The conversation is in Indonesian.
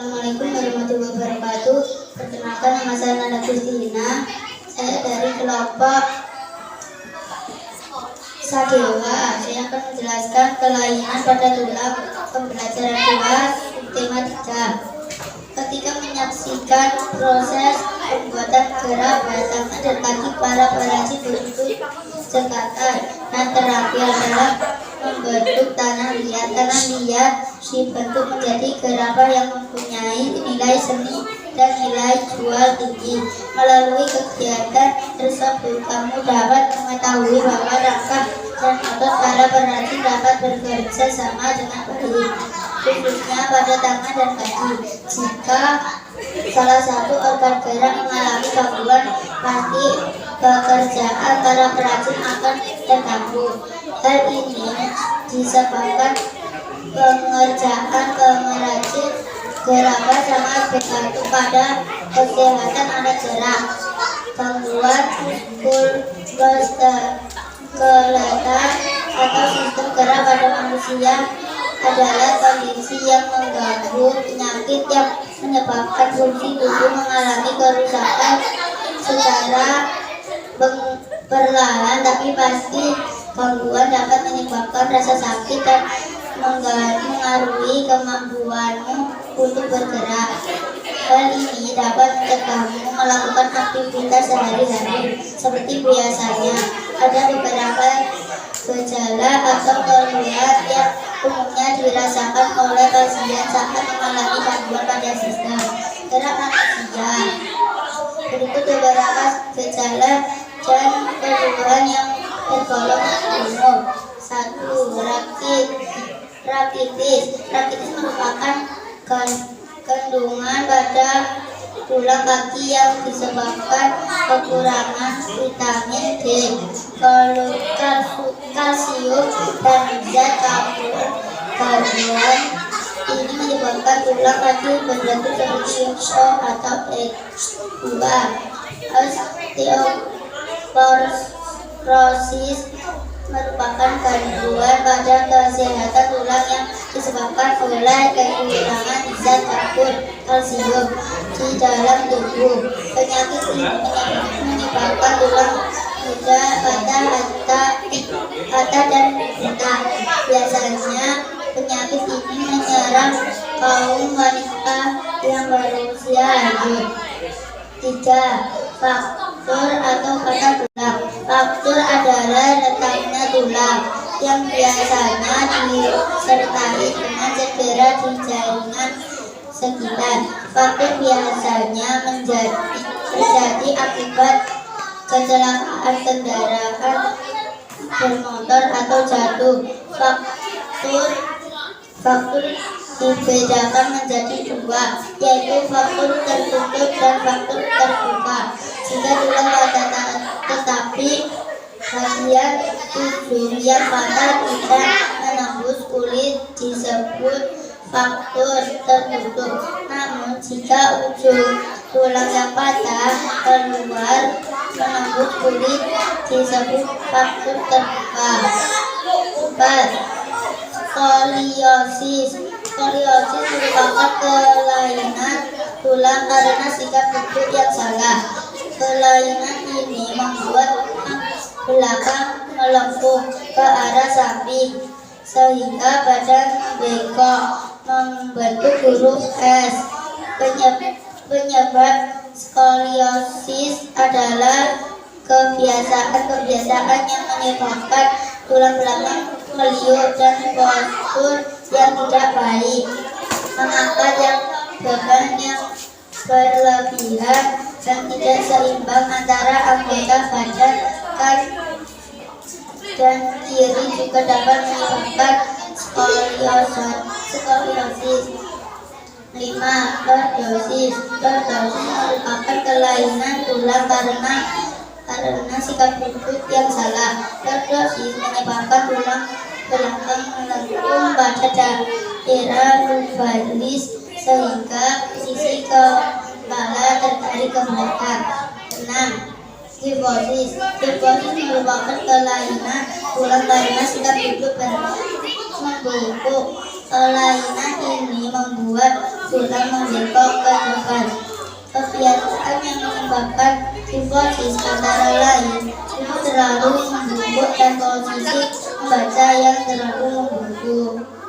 Assalamualaikum warahmatullahi wabarakatuh. Perkenalkan, nama saya Nanda Kristina. Saya dari kelompok Sadewa. Saya akan menjelaskan kelainan pada tulang pembelajaran kelas tema 3. Ketika menyaksikan proses pembuatan gerak tangan dan kaki para perajin berbentuk cekatan, nah terapi adalah membentuk tanah liat. Tanah liat dibentuk menjadi gerakan yang mempunyai nilai seni dan nilai jual tinggi. Melalui kegiatan tersebut, kamu dapat mengetahui bahwa rangka dan otot para perajin dapat bekerja sama dengan baik, khususnya pada tangan dan kaki. Jika salah satu organ gerak mengalami gangguan, pasti pekerjaan para perajin akan terganggu. Hal ini disebabkan pengerjaan pengrajin gerakan sangat bergantung pada kesehatan anak gerak. Gangguan muskuloskeletal atau sistem gerak pada manusia adalah kondisi yang mengganggu penyakit yang menyebabkan fungsi tubuh mengalami kerusakan secara perlahan tapi pasti. Gangguan dapat menyebabkan rasa sakit dan mengaruhi kemampuanmu untuk bergerak. Hal ini dapat mencegahmu melakukan aktivitas sehari-hari seperti biasanya. Ada beberapa gejala atau keluhan yang umumnya dirasakan oleh pasien saat mengalami gangguan pada sistem gerak manusia. Berikut beberapa gejala dan keluhan yang tergolong umum. 1. Rakitis. Rakitis merupakan kandungan pada tulang kaki yang disebabkan kekurangan vitamin D, kalsium, dan zat karbon. Ini menyebabkan tulang kaki berbentuk seperti O atau X. 2. Osteoporosis merupakan gangguan pada kesehatan tulang yang disebabkan oleh kekurangan zat karbon kalsium di dalam tubuh. Penyakit ini menyebabkan tulang mudah patah dan retak. Biasanya penyakit ini menyerang kaum wanita yang berusia lanjut. 3. Fraktur atau patah tulang. Fraktur adalah retaknya tulang yang biasanya disertai dengan cedera di jaringan sekitar. Fraktur biasanya terjadi akibat kecelakaan kendaraan bermotor atau jatuh. Fraktur dibedakan menjadi 2, yaitu fraktur tertutup dan fraktur terbuka. Jika tulang patah tetapi bagian ujung yang patah tidak menembus kulit disebut fraktur tertutup. Namun jika ujung tulang yang patah keluar menembus kulit disebut fraktur terbuka. 4. Skoliosis. Skoliosis merupakan kelainan tulang karena sikap duduk yang salah. Kelainan ini membuat belakang melengkung ke arah samping sehingga badan bengkok membentuk huruf S. Penyebab skoliosis adalah kebiasaan yang menyebabkan tulang belakang meliuk dan postur yang tidak baik, mengangkat beban yang berlebihan dan tidak seimbang antara anggota badan kanan dan kiri juga dapat menyebabkan skoliosis. 5. Lordosis. Lordosis merupakan kelainan tulang karena sikap duduk yang salah. Lordosis menyebabkan tulang belakang melengkung pada daerah lumbalis sehingga sisi kepala tertarik ke belakang. 6. Kifosis. Kifosis merupakan kelainan tulang karena sikap duduk membungkuk Kelainan ini membuat tulang membengkok ke depan. Kebiasaan yang menyebabkan kifosis antara lain terlalu membungkuk dan posisi membaca yang terlalu membungkuk.